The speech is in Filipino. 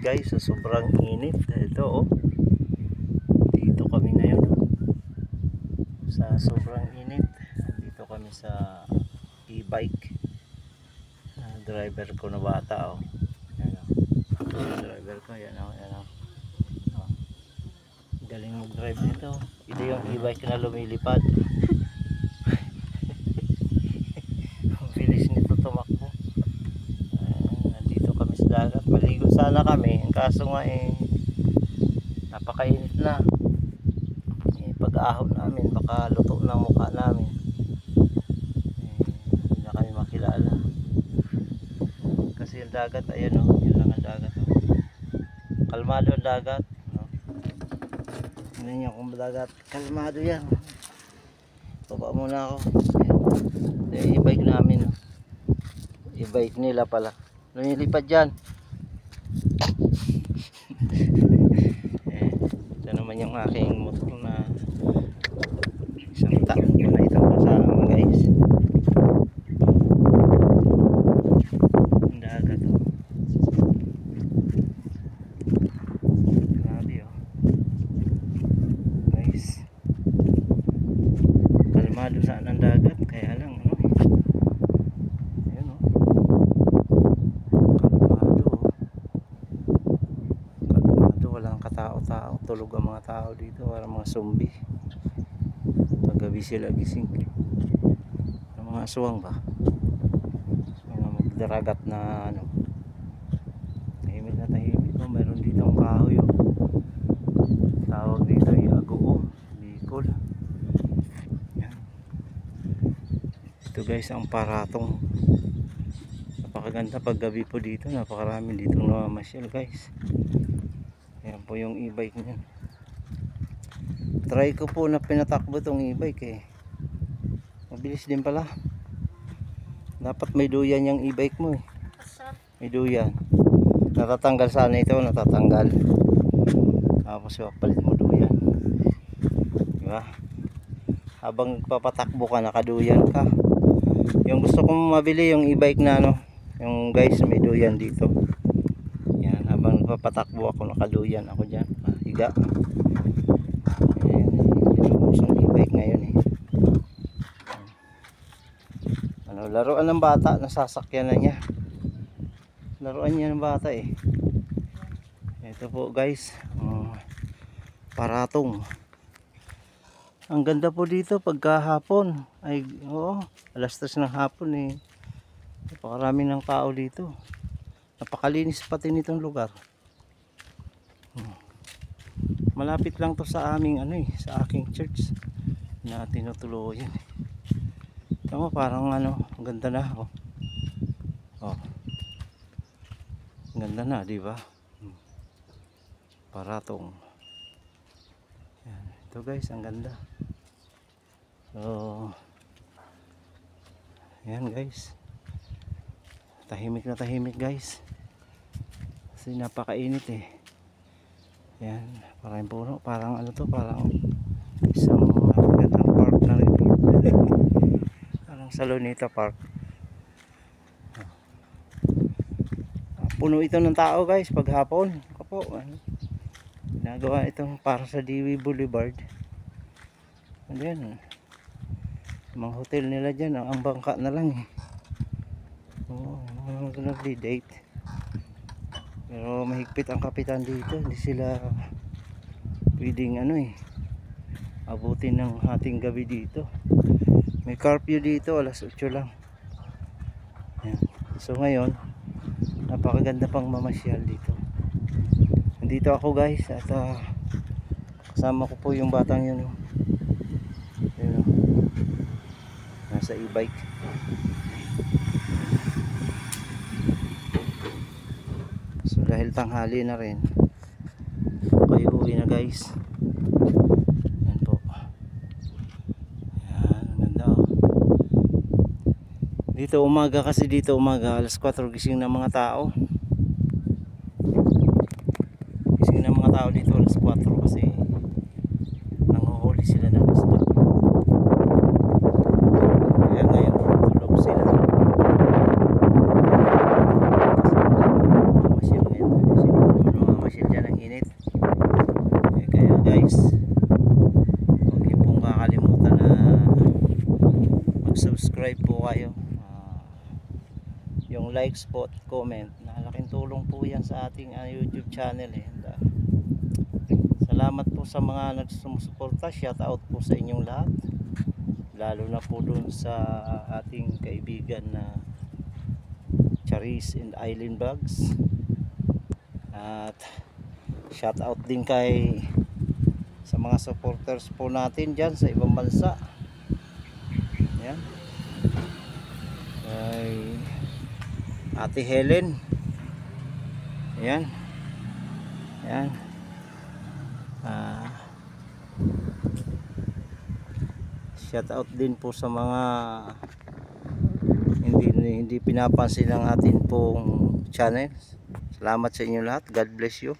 guys sa sobrang init. Ito oh, dito kami ngayon sa sobrang init. Dito kami sa e-bike. Driver ko na bata oh. Yan, oh. Driver ko yan oh, yan oh. Oh. Galing mag-drive nito. Ito yung e-bike na lumilipad. Bilis nito tumakbo. Nandito kami sa dagat. Maligo sana kami. Ang kaso nga napakainit na. Pag-ahon namin baka luto ng mukha namin. Hindi na kami makilala. Kasi yung dagat ayan o. Yun lang ang dagat o. Kalmado ang dagat. No? Ano nyo kung dagat. Kalmado yan. Baba muna ako. I-bike namin. I-bike nila pala. Lumilipad dyan. Ito naman yung aking motor na isang taon ko na itong kasama guys. Ang dagat oh. Grabe oh. Guys. Kalmado saan ang dagat. Kaya lang ano eh. Ayun oh. Walang katao-tao, tulog ang mga tao dito, parang mga zombie. Paggabi sila gising. Ang mga aswang ba? Mga magdaragat na ano. Tahimik na tahimik oh. Meron dito ang kahoy oh. Tawag dito Iago Bicol. Yan. Ito guys ang paratong. Napakaganda paggabi po dito. Napakarami dito namamasyal guys. Yan po yung e-bike niyan. Try ko po na pinatakbo tong e-bike eh. Mabilis din pala. Dapat may duyan yung e-bike mo eh. May duyan. Natatanggal sana ito, natatanggal. Tapos palit mo duyan. Diba? Habang papatakbo ka, nakaduyan ka. Yung gusto kong mabili yung e-bike na ano, yung guys may duyan dito. Habang papatakbo ako nakaduyan ako dyan higa. Ayan, yung e-bike ngayon eh. Ano, laruan ng bata, nasasakyan na niya. Laruan niya ng bata eh. Ito po guys, paratong. Ang ganda po dito pagkahapon ay oo, alas 3 ng hapon eh. Napakarami ng tao dito. Napakalinis pati nitong lugar. Malapit lang to sa aming ano eh, sa aking church na tinutuluyan. Tama parang ano, ganda na oh. Oh. Ganda na, di ba? Paratong. Yan. Ito guys, ang ganda. So, yan guys. Tahimik na tahimik guys. Kasi napakainit eh. Yan, parang puno, parang ano to, parang isang magandang park na rin. Parang Salonita Park. Puno ito ng tao guys paghapon. Kapo, ginagawa itong para sa Diwi Boulevard. And then, mga hotel nila dyan, ang bangka na lang eh. Oo, nagdi-date. Pero mahigpit ang kapitan dito, hindi sila pwedeng ano eh abutin ng hating gabi dito. May curfew dito, alas 8 lang. Yan. So ngayon napakaganda pang mamasyal dito. Nandito ako guys at kasama ko po yung batang yun oh. Yun, oh. Nasa e-bike. So dahil tanghali na rin kayo uwi na guys. Yan po. Yan, ganda oh. Dito umaga kasi dito umaga alas 4 gising ng mga tao. Gising ng mga tao dito alas 4 kasi nanguhuli sila ng isda. Kaya ngayon tulog sila. Masyal ngayon. po kayo. Yung likes po at comment, nalaking tulong po yan sa ating YouTube channel eh. Salamat po sa mga nagsumusuporta. Shout out po sa inyong lahat, lalo na po dun sa ating kaibigan na Charis and Island Vlogs. At shout out din kay sa mga supporters po natin dyan sa ibang bansa. Yan, kay Ate Helen. Yan. Yan. Shout out din po sa mga hindi pinapansin ng atin pong channel. Salamat sa inyo lahat. God bless you.